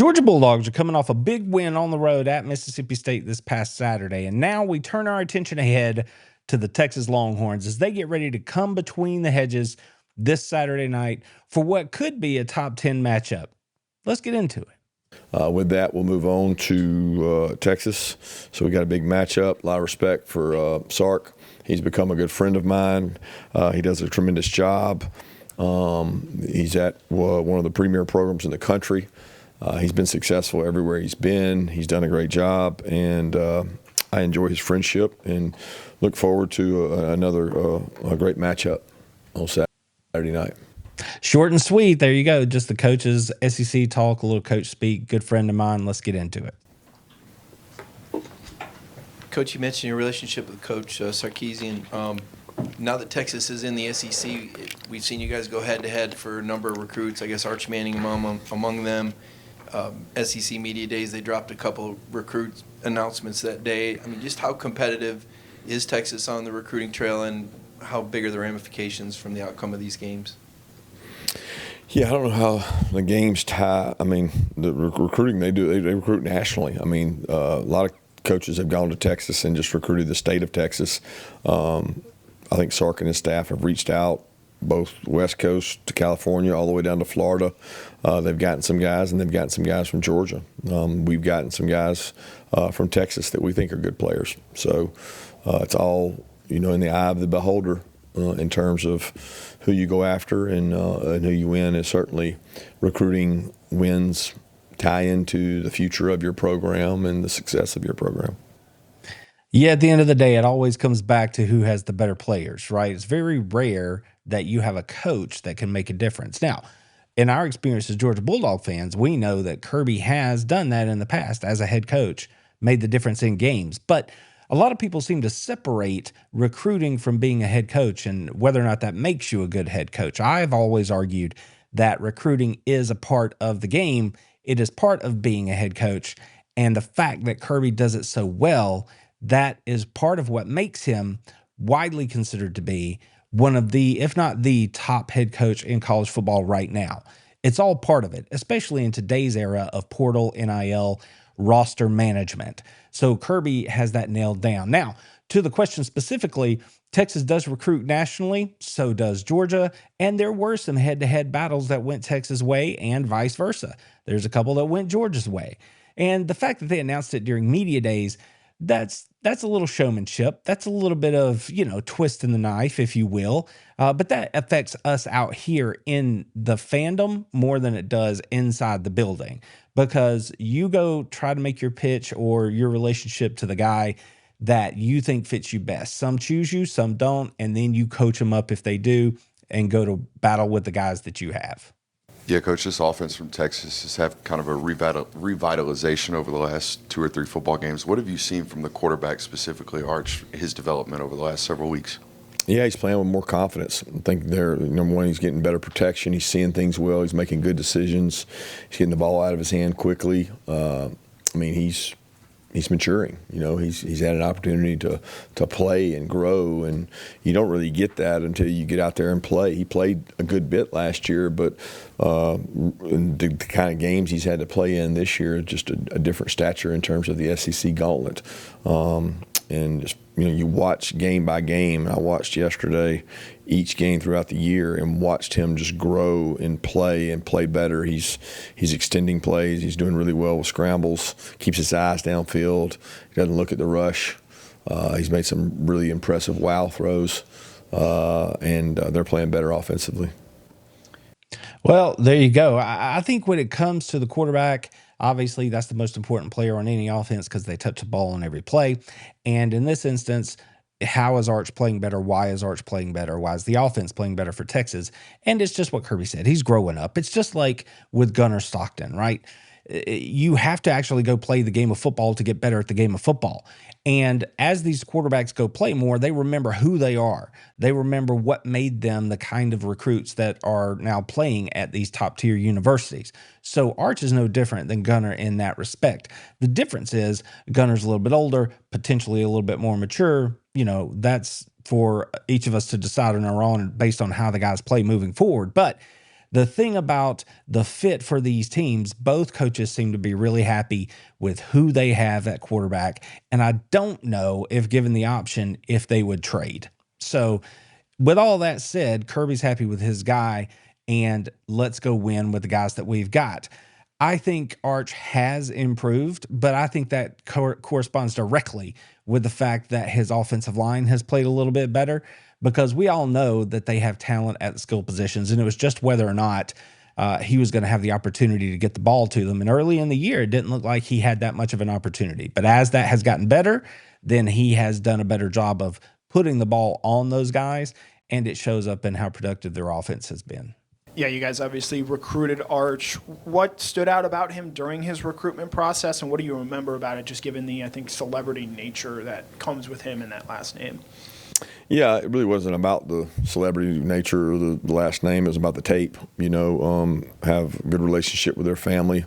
The Georgia Bulldogs are coming off a big win on the road at Mississippi State this past Saturday, and now we turn our attention ahead to the Texas Longhorns as they get ready to come between the hedges this Saturday night for what could be a top 10 matchup. Let's get into it. With that, we'll move on to Texas. So we got a big matchup. A lot of respect for Sark. He's become a good friend of mine. He does a tremendous job. He's at one of the premier programs in the country. He's been successful everywhere he's been. He's done a great job, and I enjoy his friendship and look forward to another great matchup on Saturday night. Short and sweet. There you go. Just the coaches, SEC talk, a little coach speak. Good friend of mine. Let's get into it. Coach, you mentioned your relationship with Coach Sarkisian. Now that Texas is in the SEC, we've seen you guys go head-to-head for a number of recruits. I guess Arch Manning among them. SEC Media Days, they dropped a couple recruit announcements that day. I mean, just how competitive is Texas on the recruiting trail, and how big are the ramifications from the outcome of these games? Yeah, I don't know how the games tie. I mean, the recruiting they recruit nationally. I mean, a lot of coaches have gone to Texas and just recruited the state of Texas. I think Sark and his staff have reached out both West Coast to California all the way down to Florida. They've gotten some guys, and they've gotten some guys from Georgia. We've gotten some guys from Texas that we think are good players. So it's all, in the eye of the beholder in terms of who you go after and who you win. Is certainly recruiting wins tie into the future of your program and the success of your program. Yeah, at the end of the day, it always comes back to who has the better players, right? It's very rare that you have a coach that can make a difference. Now, in our experience as Georgia Bulldog fans, we know that Kirby has done that in the past as a head coach, made the difference in games. But a lot of people seem to separate recruiting from being a head coach and whether or not that makes you a good head coach. I've always argued that recruiting is a part of the game. It is part of being a head coach. And the fact that Kirby does it so well, that is part of what makes him widely considered to be one of the, if not the top head coach in college football right now. It's all part of it, especially in today's era of portal, NIL, roster management. So Kirby has that nailed down. Now, to the question specifically, Texas does recruit nationally, so does Georgia, and there were some head-to-head battles that went Texas' way and vice versa. There's a couple that went Georgia's way. And the fact that they announced it during media days, that's a little showmanship. That's a little bit of, twist in the knife, if you will. But that affects us out here in the fandom more than it does inside the building, because you go try to make your pitch or your relationship to the guy that you think fits you best. Some choose you, some don't, and then you coach them up if they do and go to battle with the guys that you have. Yeah, Coach, this offense from Texas has had kind of a revitalization over the last 2 or 3 football games. What have you seen from the quarterback, specifically Arch, his development over the last several weeks? Yeah, he's playing with more confidence. I think number one, he's getting better protection. He's seeing things well. He's making good decisions. He's getting the ball out of his hand quickly. He's maturing. He's had an opportunity to play and grow, and you don't really get that until you get out there and play. He played a good bit last year, but the kind of games he's had to play in this year, just a different stature in terms of the SEC gauntlet. And just, you watch game by game. I watched yesterday each game throughout the year and watched him just grow and play better. He's extending plays. He's doing really well with scrambles, keeps his eyes downfield. He doesn't look at the rush. He's made some really impressive wow throws, and they're playing better offensively. Well, there you go. I think when it comes to the quarterback, obviously that's the most important player on any offense because they touch the ball on every play. And in this instance, how is Arch playing better? Why is Arch playing better? Why is the offense playing better for Texas? And it's just what Kirby said. He's growing up. It's just like with Gunnar Stockton, right? You have to actually go play the game of football to get better at the game of football. And as these quarterbacks go play more, they remember who they are. They remember what made them the kind of recruits that are now playing at these top tier universities. So Arch is no different than Gunnar in that respect. The difference is Gunnar's a little bit older, potentially a little bit more mature. That's for each of us to decide on our own based on how the guys play moving forward. But the thing about the fit for these teams, both coaches seem to be really happy with who they have at quarterback. And I don't know if given the option, if they would trade. So with all that said, Kirby's happy with his guy, and let's go win with the guys that we've got. I think Arch has improved, but I think that corresponds directly with the fact that his offensive line has played a little bit better, because we all know that they have talent at the skill positions, and it was just whether or not he was going to have the opportunity to get the ball to them. And early in the year, it didn't look like he had that much of an opportunity. But as that has gotten better, then he has done a better job of putting the ball on those guys, and it shows up in how productive their offense has been. Yeah, you guys obviously recruited Arch. What stood out about him during his recruitment process, and what do you remember about it, just given the, I think, celebrity nature that comes with him in that last name? Yeah, it really wasn't about the celebrity nature or the last name. It was about the tape. Have a good relationship with their family.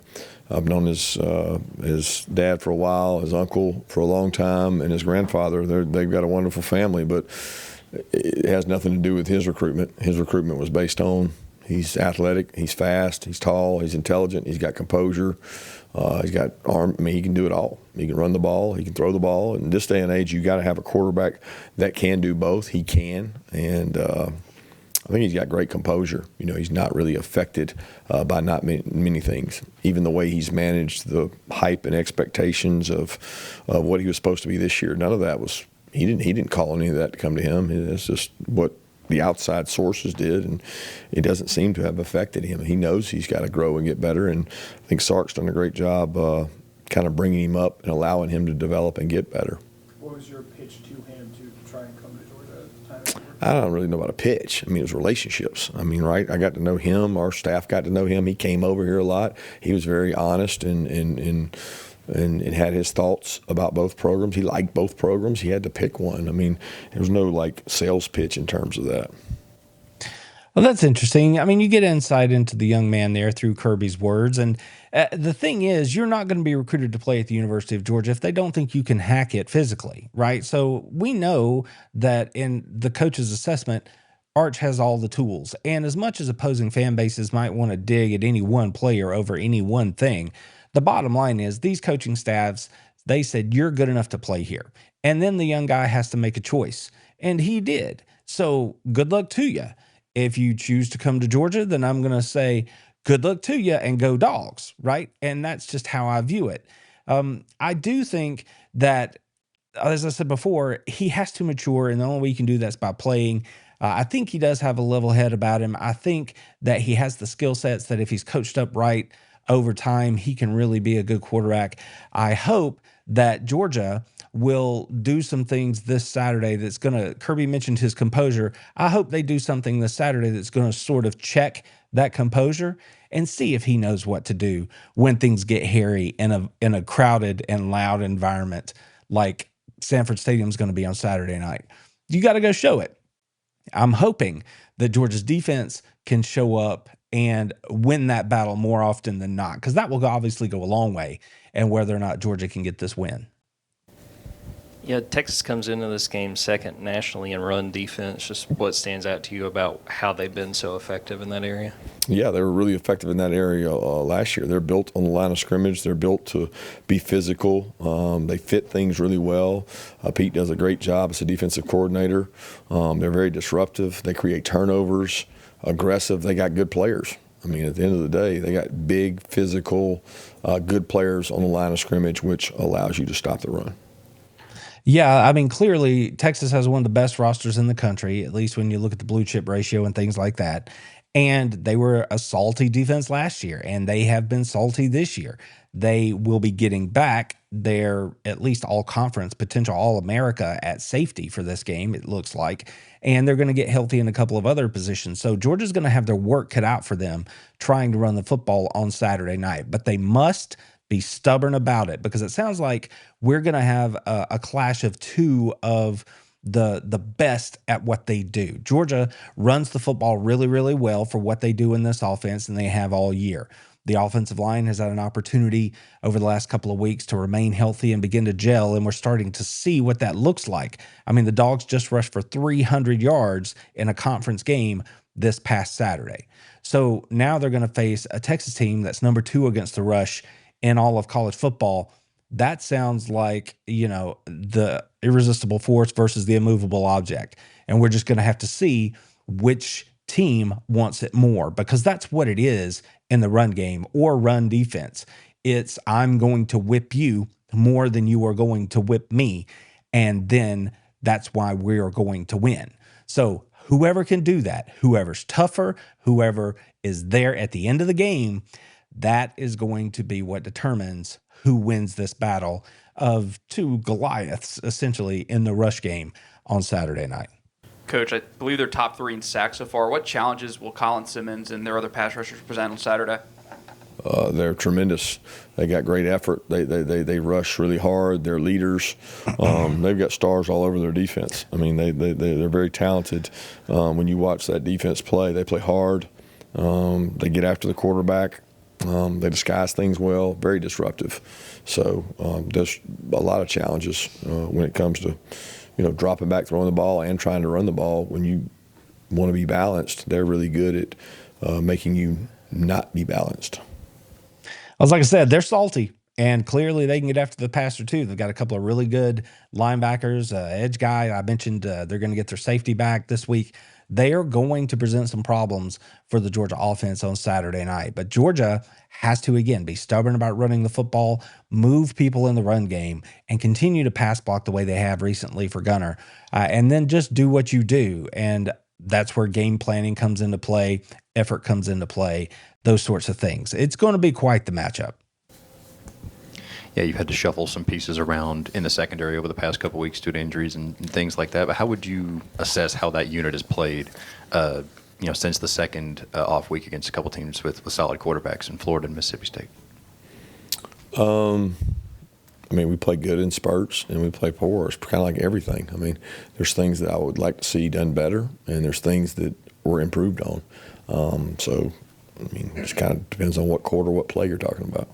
I've known his dad for a while, his uncle for a long time, and his grandfather. They've got a wonderful family, but it has nothing to do with his recruitment. His recruitment was based on he's athletic, he's fast, he's tall, he's intelligent, he's got composure, he's got arm. I mean, he can do it all. He can run the ball, he can throw the ball. In this day and age, you got to have a quarterback that can do both. He can, and I think he's got great composure. He's not really affected by not many things. Even the way he's managed the hype and expectations of what he was supposed to be this year. None of that was. He didn't call any of that to come to him. It's just what the outside sources did, and it doesn't seem to have affected him. He knows he's got to grow and get better, and I think Sark's done a great job kind of bringing him up and allowing him to develop and get better. What was your pitch to him to try and come to Georgia at the time? I don't really know about a pitch. I mean, it was relationships. I mean, right? I got to know him. Our staff got to know him. He came over here a lot. He was very honest and had his thoughts about both programs. He liked both programs. He had to pick one. I mean, there was no sales pitch in terms of that. Well, that's interesting. I mean, you get insight into the young man there through Kirby's words. And the thing is, you're not going to be recruited to play at the University of Georgia if they don't think you can hack it physically, right? So we know that in the coach's assessment, Arch has all the tools. And as much as opposing fan bases might want to dig at any one player over any one thing, the bottom line is these coaching staffs, they said, you're good enough to play here. And then the young guy has to make a choice. And he did. So good luck to you. If you choose to come to Georgia, then I'm going to say good luck to you and go Dogs, right? And that's just how I view it. I do think that, as I said before, he has to mature, and the only way you can do that's by playing. I think he does have a level head about him. I think that he has the skill sets that if he's coached up right over time, he can really be a good quarterback. I hope that Georgia will do some things this Saturday that's going to, Kirby mentioned his composure. I hope they do something this Saturday that's going to sort of check that composure and see if he knows what to do when things get hairy in a crowded and loud environment like Sanford Stadium is going to be on Saturday night. You got to go show it. I'm hoping that Georgia's defense can show up and win that battle more often than not, because that will obviously go a long way in whether or not Georgia can get this win. Yeah, Texas comes into this game second nationally in run defense. Just what stands out to you about how they've been so effective in that area? Yeah, they were really effective in that area last year. They're built on the line of scrimmage. They're built to be physical. They fit things really well. Pete does a great job as a defensive coordinator. They're very disruptive. They create turnovers, aggressive. They got good players. I mean, at the end of the day, they got big, physical, good players on the line of scrimmage, which allows you to stop the run. Yeah, I mean, clearly Texas has one of the best rosters in the country, at least when you look at the blue chip ratio and things like that. And they were a salty defense last year, and they have been salty this year. They will be getting back their at least all-conference, potential All-America at safety for this game, it looks like. And they're going to get healthy in a couple of other positions. So Georgia's going to have their work cut out for them trying to run the football on Saturday night. But they must be stubborn about it, because it sounds like we're going to have a clash of two of the best at what they do. Georgia runs the football really, really well for what they do in this offense, and they have all year. The offensive line has had an opportunity over the last couple of weeks to remain healthy and begin to gel, and we're starting to see what that looks like. I mean, the Dogs just rushed for 300 yards in a conference game this past Saturday. So now they're going to face a Texas team that's number 2 against the rush in all of college football. That sounds like, the irresistible force versus the immovable object. And we're just going to have to see which team wants it more, because that's what it is in the run game or run defense. It's, I'm going to whip you more than you are going to whip me. And then that's why we are going to win. So whoever can do that, whoever's tougher, whoever is there at the end of the game, that is going to be what determines who wins this battle of 2 Goliaths, essentially, in the rush game on Saturday night. Coach, I believe they're top 3 in sacks so far. What challenges will Colin Simmons and their other pass rushers present on Saturday? They're tremendous. They got great effort. They rush really hard. They're leaders. They've got stars all over their defense. I mean, they're very talented. When you watch that defense play, they play hard. They get after the quarterback. They disguise things well. Very disruptive. So there's a lot of challenges when it comes to, dropping back, throwing the ball, and trying to run the ball. When you want to be balanced, they're really good at making you not be balanced. Like I said, they're salty, and clearly they can get after the passer too. They've got a couple of really good linebackers, edge guy. I mentioned they're going to get their safety back this week. They are going to present some problems for the Georgia offense on Saturday night. But Georgia has to, again, be stubborn about running the football, move people in the run game, and continue to pass block the way they have recently for Gunner. And then just do what you do. And that's where game planning comes into play, effort comes into play, those sorts of things. It's going to be quite the matchup. Yeah, you've had to shuffle some pieces around in the secondary over the past couple weeks due to injuries and things like that. But how would you assess how that unit has played, since the second off week against a couple teams with solid quarterbacks in Florida and Mississippi State? We play good in spurts and we play poor. It's kind of like everything. There's things that I would like to see done better, and there's things that were improved on. It just kind of depends on what quarter, what play you're talking about.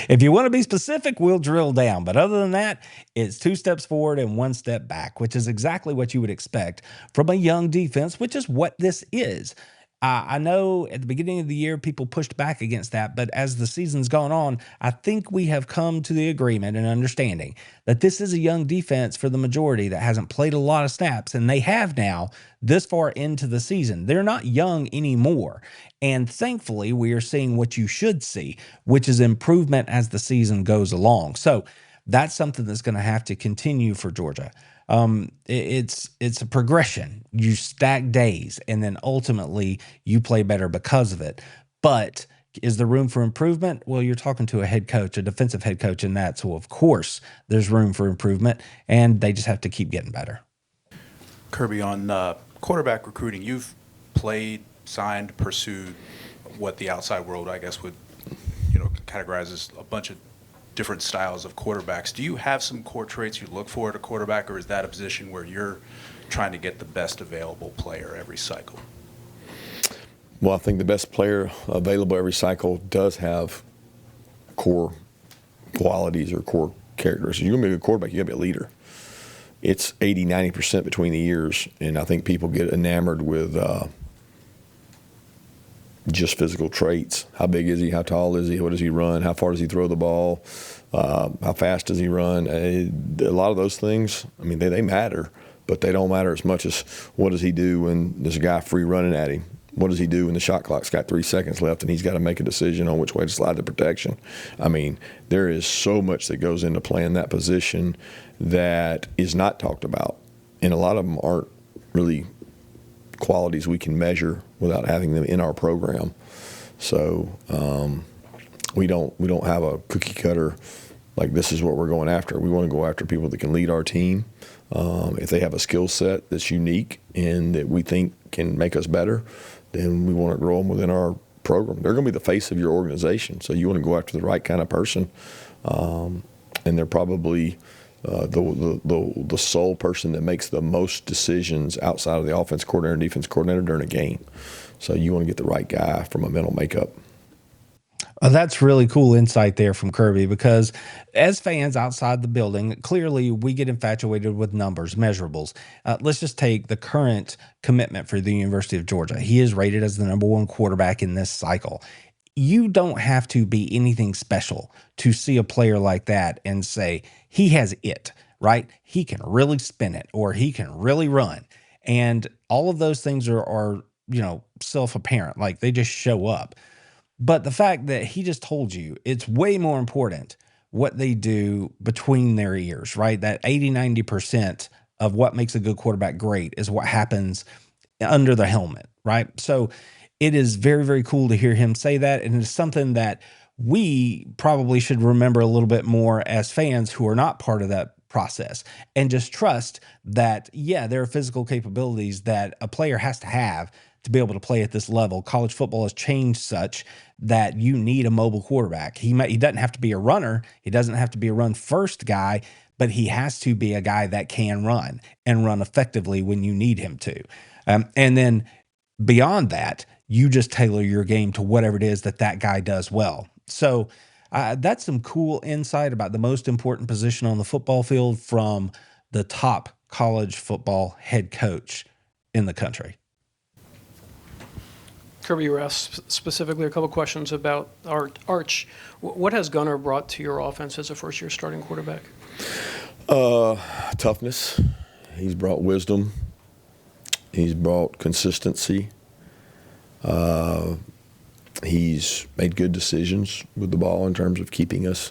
If you want to be specific, we'll drill down. But other than that, it's 2 steps forward and 1 step back, which is exactly what you would expect from a young defense, which is what this is. I know at the beginning of the year, people pushed back against that, but as the season's gone on, I think we have come to the agreement and understanding that this is a young defense for the majority that hasn't played a lot of snaps, and they have now this far into the season. They're not young anymore, and thankfully, we are seeing what you should see, which is improvement as the season goes along. So that's something that's going to have to continue for Georgia. It's a progression. You stack days, and then ultimately you play better because of it. But is there room for improvement? Well, you're talking to a head coach, a defensive head coach in that. So of course there's room for improvement, and they just have to keep getting better. Kirby, on quarterback recruiting, you've played, signed, pursued what the outside world, I guess, would, categorize as a bunch of different styles of quarterbacks. Do you have some core traits you look for at a quarterback, or is that a position where you're trying to get the best available player every cycle? Well, I think the best player available every cycle does have core qualities or core characteristics. You're going to be a good quarterback, you got to be a leader. It's 80-90% between the years, and I think people get enamored with just physical traits. How big is he? How tall is he? What does he run? How far does he throw the ball? How fast does he run? A lot of those things, they matter, but they don't matter as much as what does he do when there's a guy free running at him? What does he do when the shot clock's got 3 seconds left and he's got to make a decision on which way to slide the protection? There is so much that goes into playing that position that is not talked about, and a lot of them aren't really qualities we can measure without having them in our program. So we don't have a cookie cutter like this is what we're going after. We want to go after people that can lead our team. If they have a skill set that's unique and that we think can make us better, then we want to grow them within our program. They're going to be the face of your organization, so you want to go after the right kind of person, and they're probably the sole person that makes the most decisions outside of the offense coordinator and defense coordinator during a game. So you want to get the right guy from a mental makeup. That's really cool insight there from Kirby, because as fans outside the building, clearly we get infatuated with numbers, measurables. Let's just take the current commitment for the University of Georgia. He is rated as the #1 quarterback in this cycle. You don't have to be anything special to see a player like that and say, he has it, right? He can really spin it, or he can really run. And all of those things are self-apparent. Like, they just show up. But the fact that he just told you, it's way more important what they do between their ears, right? That 80-90% of what makes a good quarterback great is what happens under the helmet, right? So it is very, very cool to hear him say that. And it's something that we probably should remember a little bit more as fans who are not part of that process, and just trust that, yeah, there are physical capabilities that a player has to have to be able to play at this level. College football has changed such that you need a mobile quarterback. He doesn't have to be a runner. He doesn't have to be a run first guy, but he has to be a guy that can run and run effectively when you need him to. And then beyond that, you just tailor your game to whatever it is that that guy does well. So that's some cool insight about the most important position on the football field from the top college football head coach in the country. Kirby, you were asked specifically a couple questions about Arch. What has Gunnar brought to your offense as a first-year starting quarterback? Toughness. He's brought wisdom. He's brought consistency. He's made good decisions with the ball in terms of keeping us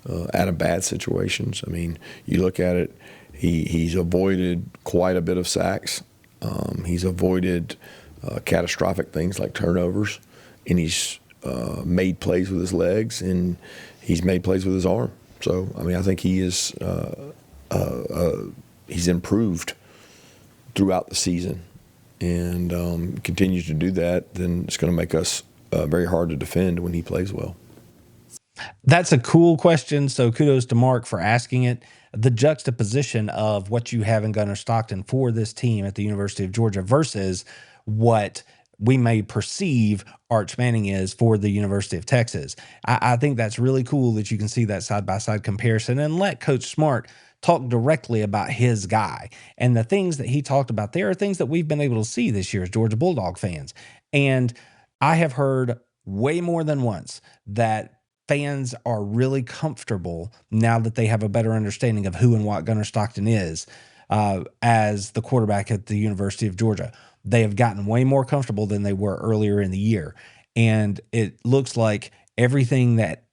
out of bad situations. I mean, you look at it, he's avoided quite a bit of sacks. He's avoided catastrophic things like turnovers, and he's made plays with his legs, and he's made plays with his arm. So, I mean, I think he is he's improved throughout the season, and continues to do that. Then it's going to make us very hard to defend when he plays well. That's a cool question. So kudos to Mark for asking it. The juxtaposition of what you have in Gunnar Stockton for this team at the University of Georgia versus what we may perceive Arch Manning is for the University of Texas. I think that's really cool that you can see that side-by-side comparison, and let Coach Smart talk directly about his guy. And the things that he talked about there are things that we've been able to see this year as Georgia Bulldog fans. And I have heard way more than once that fans are really comfortable now that they have a better understanding of who and what Gunnar Stockton is as the quarterback at the University of Georgia. They have gotten way more comfortable than they were earlier in the year. And it looks like everything that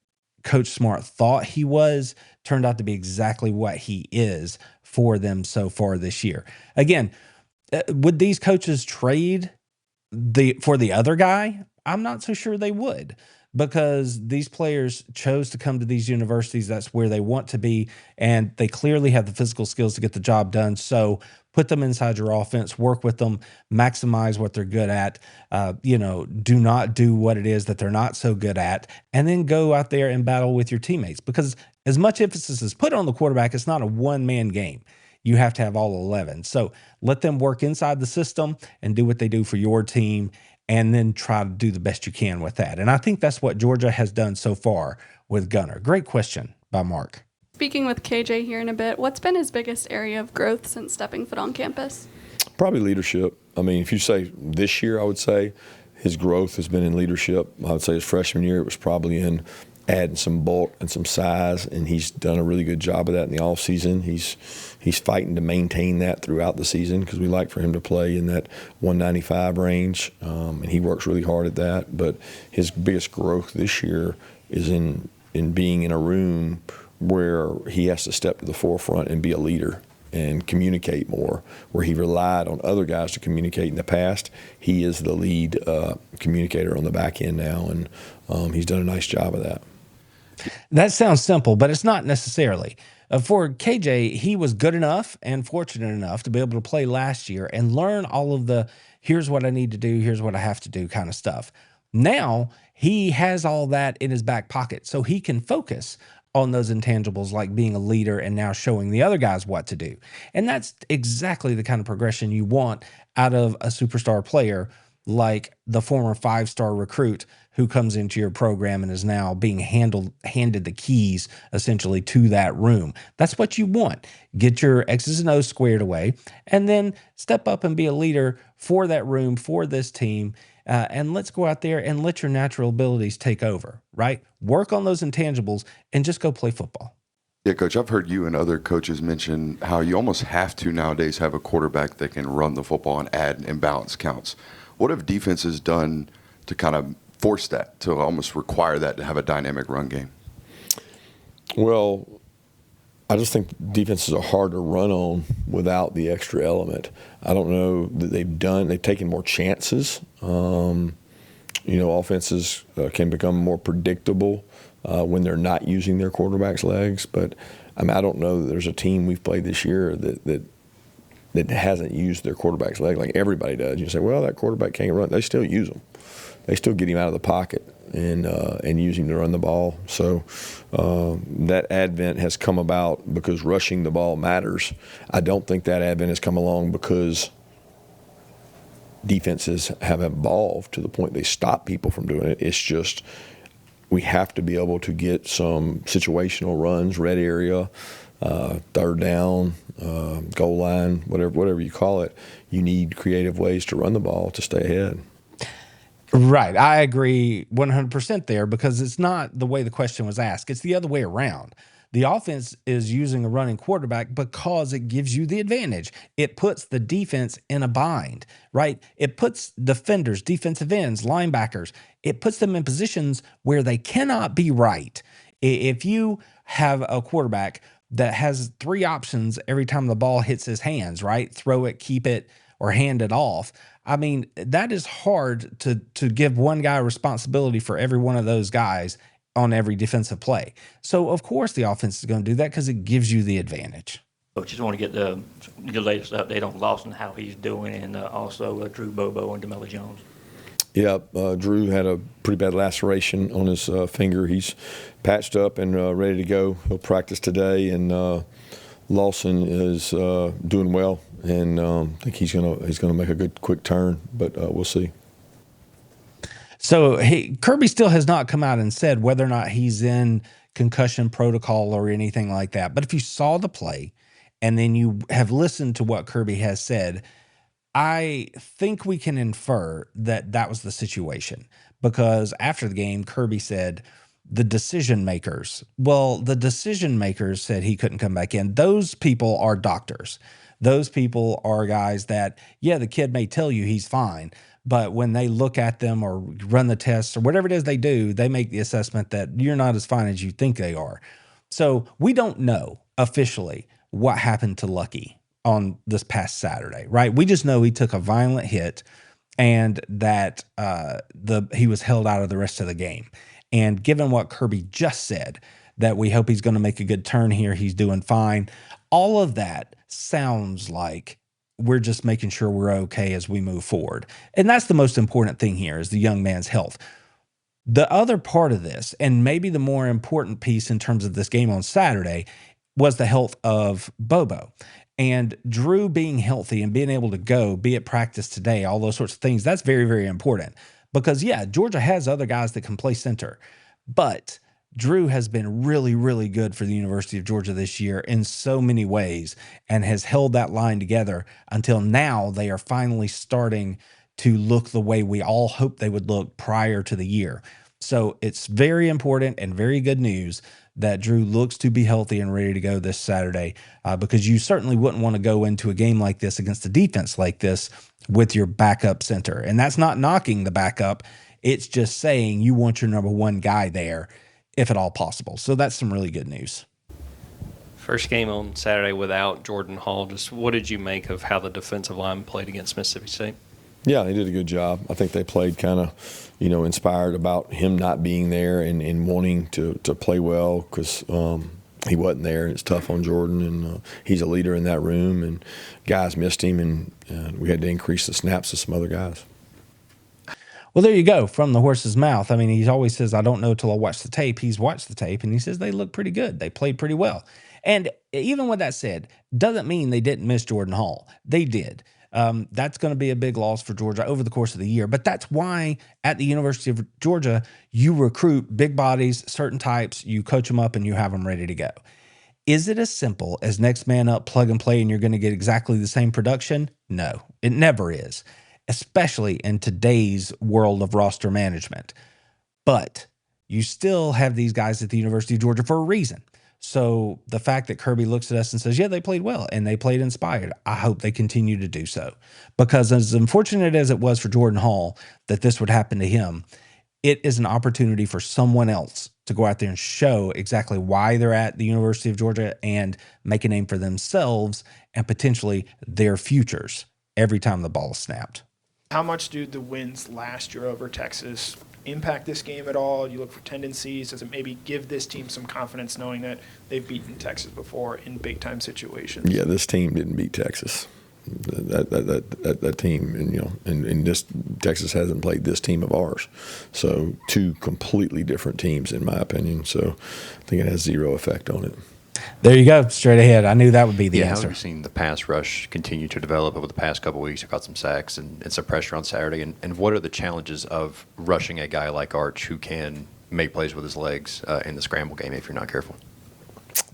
Coach Smart thought he was turned out to be exactly what he is for them so far this year. Again, would these coaches trade for the other guy? I'm not so sure they would, because these players chose to come to these universities. That's where they want to be, and they clearly have the physical skills to get the job done. So put them inside your offense, work with them, maximize what they're good at. Do not do what it is that they're not so good at, and then go out there and battle with your teammates. Because as much emphasis is put on the quarterback, it's not a one-man game. You have to have all 11. So let them work inside the system and do what they do for your team, and then try to do the best you can with that. And I think that's what Georgia has done so far with Gunnar. Great question by Mark. Speaking with KJ here in a bit, what's been his biggest area of growth since stepping foot on campus? Probably leadership. I mean, if you say this year, I would say his growth has been in leadership. I would say his freshman year, it was probably in adding some bulk and some size, and he's done a really good job of that in the offseason. He's fighting to maintain that throughout the season, because we like for him to play in that 195 range, and he works really hard at that. But his biggest growth this year is in being in a room where he has to step to the forefront and be a leader and communicate more. Where he relied on other guys to communicate in the past, he is the lead communicator on the back end now, and he's done a nice job of that. That sounds simple, but it's not necessarily. For KJ, he was good enough and fortunate enough to be able to play last year and learn all of the here's what I need to do, here's what I have to do kind of stuff. Now he has all that in his back pocket, so he can focus on those intangibles like being a leader and now showing the other guys what to do. And that's exactly the kind of progression you want out of a superstar player like the former 5-star recruit who comes into your program and is now being handed the keys essentially to that room. That's what you want. Get your X's and O's squared away, and then step up and be a leader for that room, for this team. And let's go out there and let your natural abilities take over, right? Work on those intangibles and just go play football. Yeah, Coach, I've heard you and other coaches mention how you almost have to nowadays have a quarterback that can run the football and add imbalance counts. What have defenses done to kind of force that, to almost require that to have a dynamic run game? Well, I just think defenses are hard to run on without the extra element. I don't know that they've taken more chances. Offenses can become more predictable when they're not using their quarterback's legs. But I don't know that there's a team we've played this year that hasn't used their quarterback's leg like everybody does. You say, well, that quarterback can't run. They still use him. They still get him out of the pocket and use him to run the ball. So that advent has come about because rushing the ball matters. I don't think that advent has come along because defenses have evolved to the point they stop people from doing it. It's just we have to be able to get some situational runs, red area, third down, goal line, whatever you call it. You need creative ways to run the ball to stay ahead. Right. I agree 100% there, because it's not the way the question was asked. It's the other way around. The offense is using a running quarterback because it gives you the advantage. It puts the defense in a bind, right? It puts defenders, defensive ends, linebackers, it puts them in positions where they cannot be right. If you have a quarterback that has 3 options every time the ball hits his hands, right? Throw it, keep it, or hand it off. I mean, that is hard to give one guy responsibility for every one of those guys on every defensive play. So, of course, the offense is going to do that because it gives you the advantage. Coach, just want to get the latest update on Lawson, how he's doing, and also Drew Bobo and DeMello Jones. Yeah, Drew had a pretty bad laceration on his finger. He's patched up and ready to go. He'll practice today, and Lawson is doing well, and I think he's gonna make a good quick turn, but we'll see. So Kirby still has not come out and said whether or not he's in concussion protocol or anything like that. But if you saw the play and then you have listened to what Kirby has said, I think we can infer that that was the situation, because after the game, Kirby said the decision makers said he couldn't come back in. Those people are doctors. Those people are guys that, yeah, the kid may tell you he's fine, but when they look at them or run the tests or whatever it is they do, they make the assessment that you're not as fine as you think they are. So we don't know officially what happened to Lucky on this past Saturday, right? We just know he took a violent hit and that he was held out of the rest of the game. And given what Kirby just said, that we hope he's going to make a good turn here, he's doing fine, all of that sounds like we're just making sure we're okay as we move forward. And that's the most important thing here, is the young man's health. The other part of this, and maybe the more important piece in terms of this game on Saturday, was the health of Bobo. And Drew being healthy and being able to go, be at practice today, all those sorts of things, that's very, very important. Because, yeah, Georgia has other guys that can play center, but Drew has been really, really good for the University of Georgia this year in so many ways, and has held that line together until now. They are finally starting to look the way we all hoped they would look prior to the year. So it's very important and very good news that Drew looks to be healthy and ready to go this Saturday, because you certainly wouldn't want to go into a game like this against a defense like this with your backup center. And that's not knocking the backup. It's just saying you want your number one guy there, if at all possible. So that's some really good news. First game on Saturday without Jordan Hall. Just what did you make of how the defensive line played against Mississippi State? Yeah, they did a good job. I think they played kind of, inspired about him not being there and wanting to play well, because he wasn't there. It's tough on Jordan, and he's a leader in that room, and guys missed him, and we had to increase the snaps of some other guys. Well, there you go, from the horse's mouth. I mean, he always says, I don't know till I watch the tape. He's watched the tape, and he says they look pretty good. They played pretty well. And even with that said, doesn't mean they didn't miss Jordan Hall. They did. That's going to be a big loss for Georgia over the course of the year. But that's why at the University of Georgia, you recruit big bodies, certain types, you coach them up, and you have them ready to go. Is it as simple as next man up, plug and play, and you're going to get exactly the same production? No, it never is, especially in today's world of roster management. But you still have these guys at the University of Georgia for a reason. So the fact that Kirby looks at us and says, yeah, they played well and they played inspired, I hope they continue to do so. Because as unfortunate as it was for Jordan Hall that this would happen to him, it is an opportunity for someone else to go out there and show exactly why they're at the University of Georgia and make a name for themselves and potentially their futures every time the ball is snapped. How much do the wins last year over Texas impact this game at all? You look for tendencies. Does it maybe give this team some confidence knowing that they've beaten Texas before in big-time situations? Yeah, this team didn't beat Texas. That team, and this Texas hasn't played this team of ours. So two completely different teams, in my opinion. So I think it has zero effect on it. There you go, straight ahead. I knew that would be the answer. How have you seen the pass rush continue to develop over the past couple of weeks? You got some sacks and some pressure on Saturday. And what are the challenges of rushing a guy like Arch who can make plays with his legs in the scramble game if you're not careful?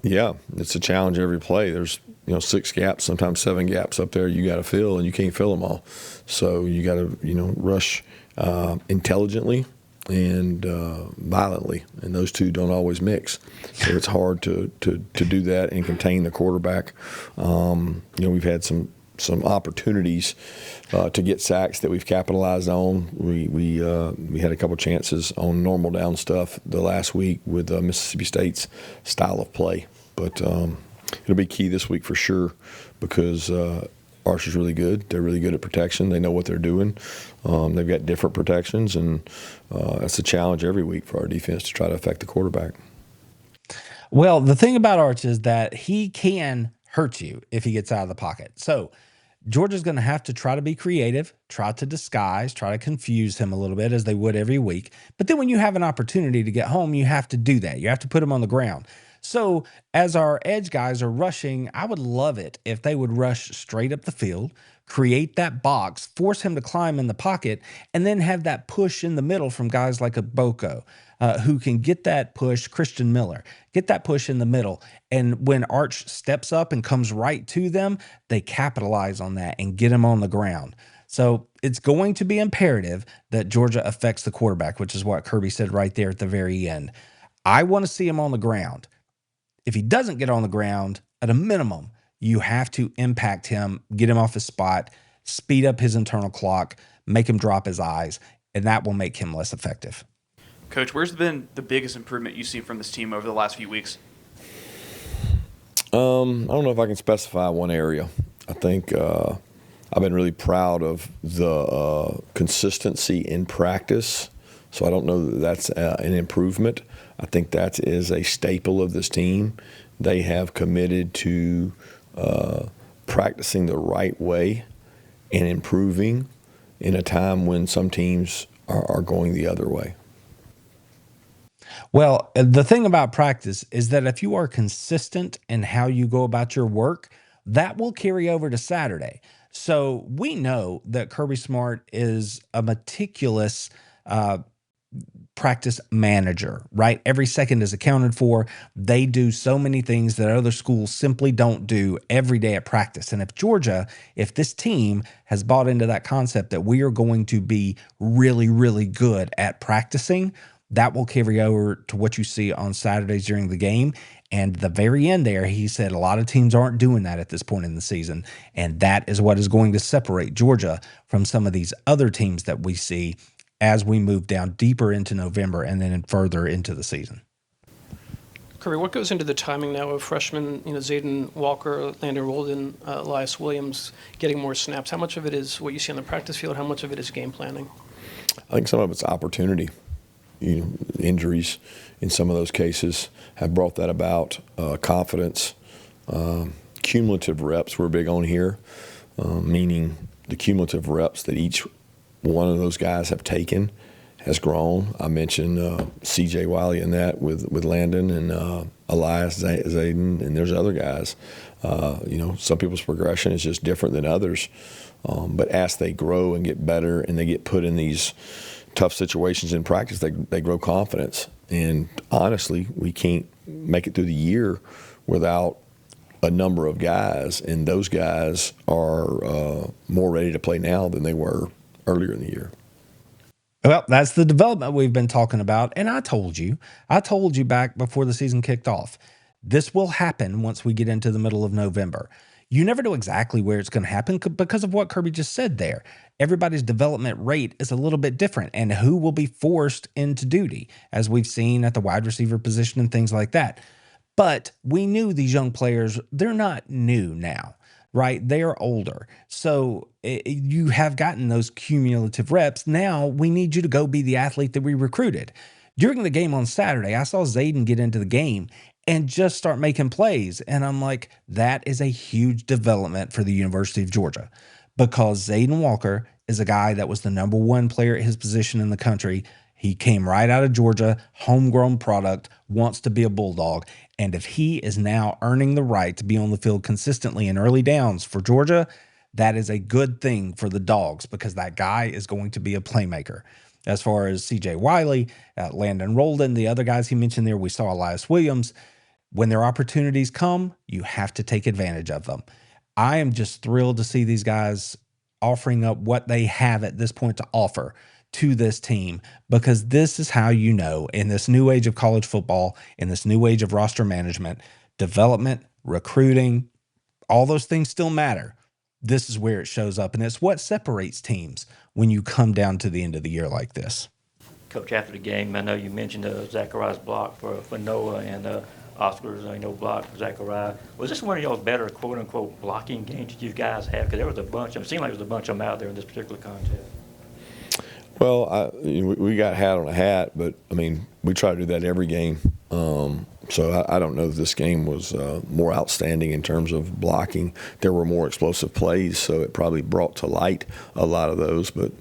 Yeah, it's a challenge every play. There's 6 gaps, sometimes 7 gaps up there you got to fill, and you can't fill them all. So you got to rush intelligently and violently, and those two don't always mix. So it's hard to do that and contain the quarterback. We've had some opportunities to get sacks that we've capitalized on. We had a couple chances on normal down stuff the last week with Mississippi State's style of play, but it'll be key this week for sure because Arch is really good. They're really good at protection. They know what they're doing. They've got different protections, and that's a challenge every week for our defense to try to affect the quarterback. Well, the thing about Arch is that he can hurt you if he gets out of the pocket. So Georgia's going to have to try to be creative, try to disguise, try to confuse him a little bit as they would every week. But then when you have an opportunity to get home, you have to do that. You have to put him on the ground. So as our edge guys are rushing, I would love it if they would rush straight up the field, create that box, force him to climb in the pocket, and then have that push in the middle from guys like a Boko, who can get that push, Christian Miller, get that push in the middle. And when Arch steps up and comes right to them, they capitalize on that and get him on the ground. So it's going to be imperative that Georgia affects the quarterback, which is what Kirby said right there at the very end. I want to see him on the ground. If he doesn't get on the ground, at a minimum, you have to impact him, get him off his spot, speed up his internal clock, make him drop his eyes, and that will make him less effective. Coach, where's been the biggest improvement you've seen from this team over the last few weeks? I don't know if I can specify one area. I think I've been really proud of the consistency in practice, so I don't know that that's an improvement. I think that is a staple of this team. They have committed to practicing the right way and improving in a time when some teams are going the other way. Well, the thing about practice is that if you are consistent in how you go about your work, that will carry over to Saturday. So we know that Kirby Smart is a meticulous practice manager, right? Every second is accounted for. They do so many things that other schools simply don't do every day at practice. And if this team has bought into that concept that we are going to be really, really good at practicing, that will carry over to what you see on Saturdays during the game. And the very end there, he said a lot of teams aren't doing that at this point in the season. And that is what is going to separate Georgia from some of these other teams that we see as we move down deeper into November and then further into the season. Kirby, what goes into the timing now of freshmen, Zayden Walker, Landon Roldan, Elias Williams getting more snaps? How much of it is what you see on the practice field? How much of it is game planning? I think some of it's opportunity. Injuries in some of those cases have brought that about. Confidence, cumulative reps we're big on here, meaning the cumulative reps that each one of those guys have taken has grown. I mentioned C.J. Wiley in that with Landon and ELYISS, Zayden, and there's other guys. Some people's progression is just different than others. But as they grow and get better and they get put in these tough situations in practice, they grow confidence. And honestly, we can't make it through the year without a number of guys, and those guys are more ready to play now than they were earlier in the year. Well, that's the development we've been talking about. And I told you back before the season kicked off, this will happen once we get into the middle of November. You never know exactly where it's going to happen because of what Kirby just said there. Everybody's development rate is a little bit different, and who will be forced into duty, as we've seen at the wide receiver position and things like that. But we knew these young players, they're not new now, right? They are older. So you have gotten those cumulative reps. Now we need you to go be the athlete that we recruited. During the game on Saturday, I saw Zayden get into the game and just start making plays. And I'm like, that is a huge development for the University of Georgia, because Zayden Walker is a guy that was the #1 player at his position in the country. He came right out of Georgia, homegrown product, wants to be a Bulldog. And if he is now earning the right to be on the field consistently in early downs for Georgia, that is a good thing for the Dogs, because that guy is going to be a playmaker. As far as C.J. Wiley, Landon Rolden, the other guys he mentioned there, we saw Elias Williams. When their opportunities come, you have to take advantage of them. I am just thrilled to see these guys offering up what they have at this point to offer to this team, because this is how you know, in this new age of college football, in this new age of roster management, development, recruiting, all those things still matter. This is where it shows up, and it's what separates teams when you come down to the end of the year like this. Coach, after the game, I know you mentioned Zachariah's block for Noah and Oscar's block for Zachariah. Was this one of y'all's better quote-unquote blocking games that you guys have? Because there was a bunch. It seemed like there was a bunch of them out there in this particular contest. Well, we got hat on a hat, but, we try to do that every game. So I don't know if this game was more outstanding in terms of blocking. There were more explosive plays, so it probably brought to light a lot of those. But,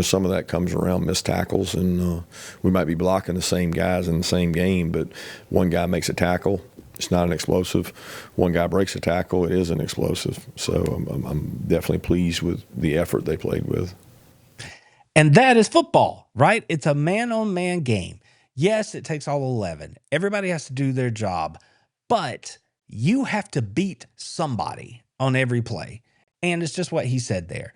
some of that comes around missed tackles, and we might be blocking the same guys in the same game, but one guy makes a tackle. It's not an explosive. One guy breaks a tackle. It is an explosive. So I'm definitely pleased with the effort they played with. And that is football, right? It's a man-on-man game. Yes, it takes all 11. Everybody has to do their job, but you have to beat somebody on every play. And it's just what he said there.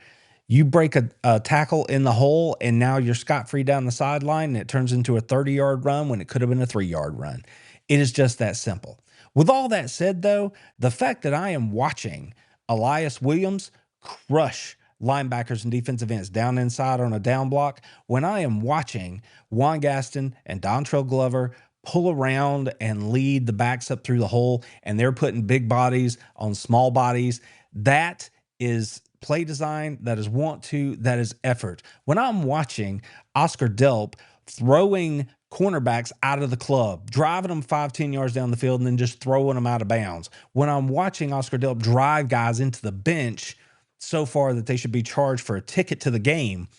You break a tackle in the hole, and now you're scot-free down the sideline, and it turns into a 30-yard run when it could have been a 3-yard run. It is just that simple. With all that said, though, the fact that I am watching Elias Williams crush linebackers and defensive ends down inside on a down block, when I am watching Juan Gaston and Dontrell Glover pull around and lead the backs up through the hole, and they're putting big bodies on small bodies, that is play design, that is effort. When I'm watching Oscar DELP throwing cornerbacks out of the club, driving them 5-10 yards down the field, and then just throwing them out of bounds. When I'm watching Oscar DELP drive guys into the bench so far that they should be charged for a ticket to the game,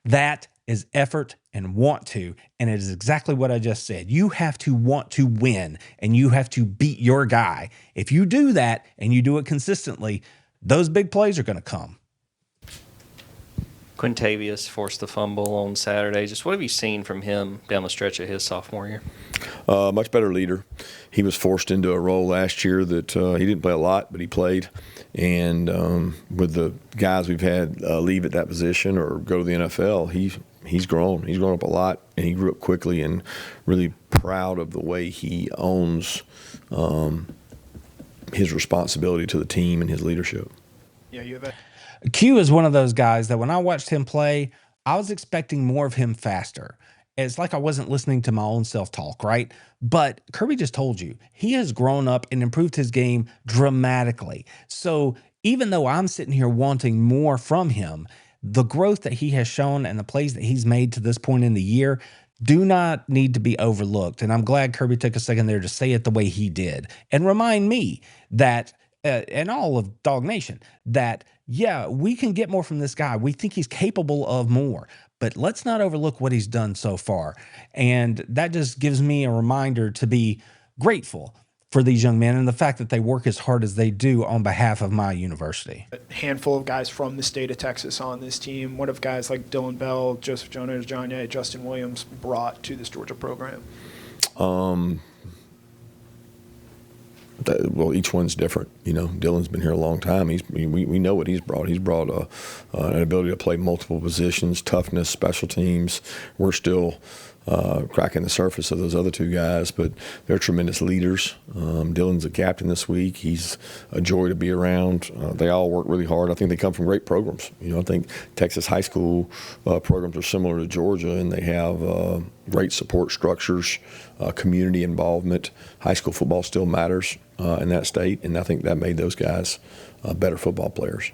that is effort and want to. And it is exactly what I just said. You have to want to win, and you have to beat your guy. If you do that and you do it consistently, those big plays are going to come. QUINTAVIOUS forced the fumble on Saturday. Just what have you seen from him down the stretch of his sophomore year? Much better leader. He was forced into a role last year that he didn't play a lot, but he played. And with the guys we've had leave at that position or go to the NFL, he's grown. He's grown up a lot, and he grew up quickly, and really proud of the way he owns his responsibility to the team and his leadership. Yeah, you have Q is one of those guys that when I watched him play, I was expecting more of him faster. It's like I wasn't listening to my own self-talk, right? But Kirby just told you, he has grown up and improved his game dramatically. So even though I'm sitting here wanting more from him, the growth that he has shown and the plays that he's made to this point in the year do not need to be overlooked. And I'm glad Kirby took a second there to say it the way he did and remind me that, and all of Dog Nation, that, yeah, we can get more from this guy. We think he's capable of more. but let's not overlook what he's done so far. And that just gives me a reminder to be grateful for these young men and the fact that they work as hard as they do on behalf of my university. A handful of guys from the state of Texas on this team. What have guys like Dylan Bell, Joseph Jones, John Ye, Justin Williams brought to this Georgia program? Well, each one's different. Dylan's been here a long time. We know what he's brought. He's brought an ability to play multiple positions, toughness, special teams. We're still cracking the surface of those other two guys, but they're tremendous leaders. Dylan's a captain this week. He's a joy to be around. They all work really hard. I think they come from great programs. I think Texas high school programs are similar to Georgia, and they have great support structures, community involvement. High school football still matters in that state, and I think that made those guys better football players.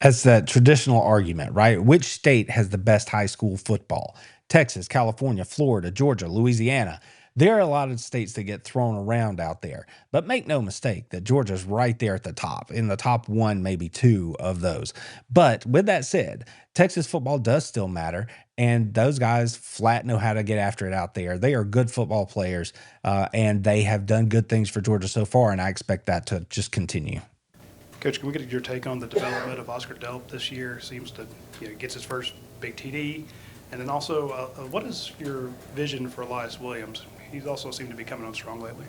That's that traditional argument, right? Which state has the best high school football? Texas, California, Florida, Georgia, Louisiana. There are a lot of states that get thrown around out there, but make no mistake that Georgia's right there at the top, in the top one, maybe two of those. But with that said, Texas football does still matter, and those guys flat know how to get after it out there. They are good football players, and they have done good things for Georgia so far, and I expect that to just continue. Coach, can we get your take on the development of Oscar DELP this year? Seems to gets his first big TD. And then also, what is your vision for ELYISS Williams? He's also seemed to be coming on strong lately.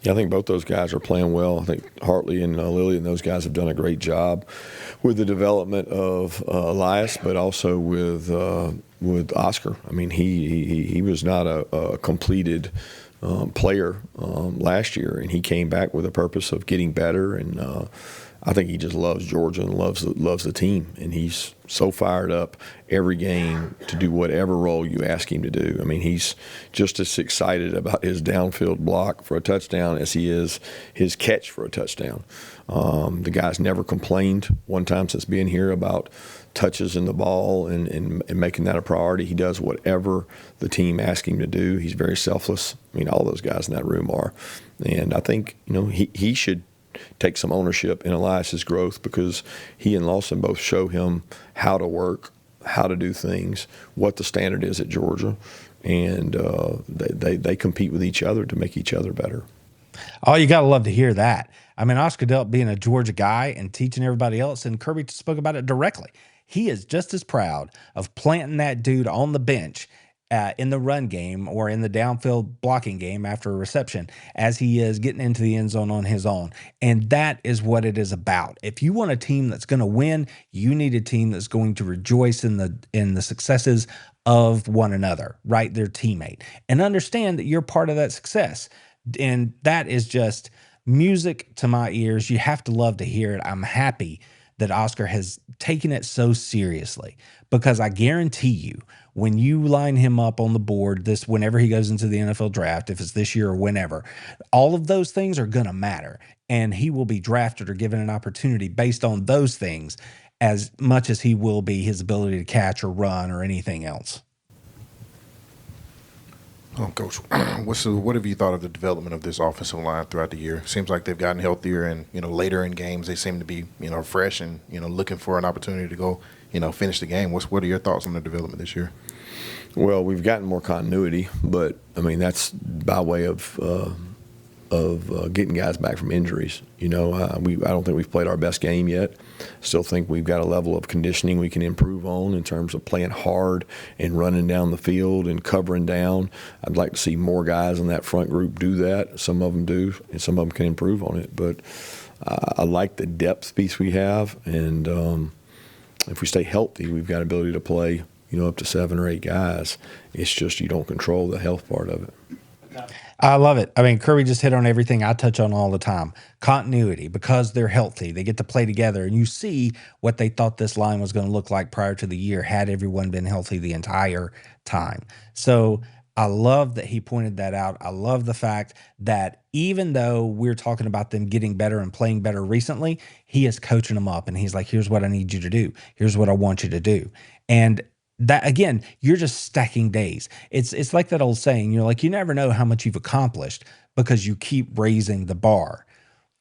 Yeah, I think both those guys are playing well. I think Hartley and Lilly and those guys have done a great job with the development of ELYISS, but also with Oscar. I mean, he was not a completed player last year, and he came back with a purpose of getting better. And I think he just loves Georgia and loves the team, and he's so fired up every game to do whatever role you ask him to do. I mean, he's just as excited about his downfield block for a touchdown as he is his catch for a touchdown. The guy's never complained one time since being here about touches in the ball and making that a priority. He does whatever the team asks him to do. He's very selfless. I mean, all those guys in that room are. And I think, he should take some ownership in ELYISS's growth, because he and Lawson both show him how to work, how to do things, what the standard is at Georgia, and they compete with each other to make each other better. Oh, you got to love to hear that. I mean, Oscar DELP being a Georgia guy and teaching everybody else, and Kirby spoke about it directly. He is just as proud of planting that dude on the bench in the run game or in the downfield blocking game after a reception as he is getting into the end zone on his own. And that is what it is about. If you want a team that's going to win, you need a team that's going to rejoice in the successes of one another, right? Their teammate, and understand that you're part of that success. And that is just music to my ears. You have to love to hear it. I'm happy that Oscar has taken it so seriously, because I guarantee you, when you line him up on the board, whenever he goes into the NFL draft, if it's this year or whenever, all of those things are going to matter, and he will be drafted or given an opportunity based on those things as much as he will be his ability to catch or run or anything else. Coach, what have you thought of the development of this offensive line throughout the year? Seems like they've gotten healthier, and later in games they seem to be fresh and looking for an opportunity to go finish the game. What are your thoughts on the development this year? Well, we've gotten more continuity, but I mean that's by way of getting guys back from injuries. I don't think we've played our best game yet. Still think we've got a level of conditioning we can improve on in terms of playing hard and running down the field and covering down. I'd like to see more guys in that front group do that. Some of them do, and some of them can improve on it. But I like the depth piece we have, and if we stay healthy, we've got ability to play, up to 7 or 8 guys. It's just you don't control the health part of it. I love it. I mean, Kirby just hit on everything I touch on all the time. Continuity, because they're healthy. They get to play together, and you see what they thought this line was going to look like prior to the year had everyone been healthy the entire time. So I love that he pointed that out. I love the fact that even though we're talking about them getting better and playing better recently, he is coaching them up, and he's like, here's what I need you to do. Here's what I want you to do. And that, again, you're just stacking days. It's like that old saying, you're like, you never know how much you've accomplished because you keep raising the bar.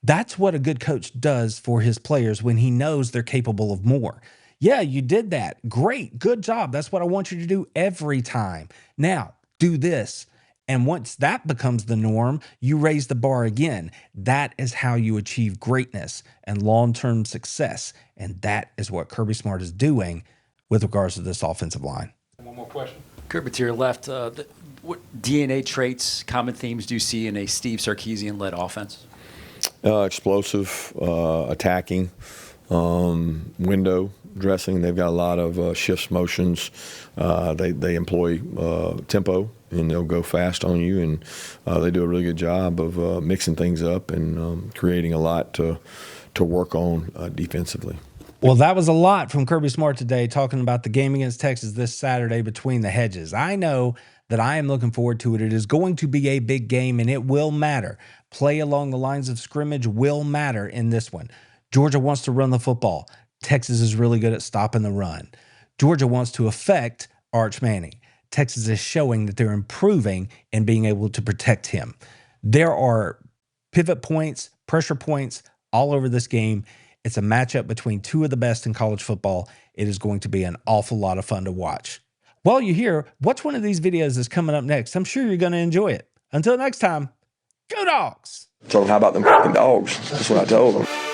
That's what a good coach does for his players when he knows they're capable of more. Yeah, you did that. Great. Good job. That's what I want you to do every time. Now, do this. And once that becomes the norm, you raise the bar again. That is how you achieve greatness and long-term success. And that is what Kirby Smart is doing with regards to this offensive line. One more question. Kirby, to your left, what DNA traits, common themes do you see in a Steve Sarkisian-led offense? Explosive, attacking, window dressing. They've got a lot of shifts, motions. They employ tempo, and they'll go fast on you, and they do a really good job of mixing things up and creating a lot to work on defensively. Well, that was a lot from Kirby Smart today, talking about the game against Texas this Saturday between the hedges. I know that I am looking forward to it. It is going to be a big game, and it will matter. Play along the lines of scrimmage will matter in this one. Georgia wants to run the football. Texas is really good at stopping the run. Georgia wants to affect Arch Manning. Texas is showing that they're improving and being able to protect him. There are pivot points, pressure points all over this game. It's a matchup between two of the best in college football. It is going to be an awful lot of fun to watch. While you're here, watch one of these videos that's coming up next. I'm sure you're going to enjoy it. Until next time, go Dogs! So how about them fucking dogs? That's what I told them.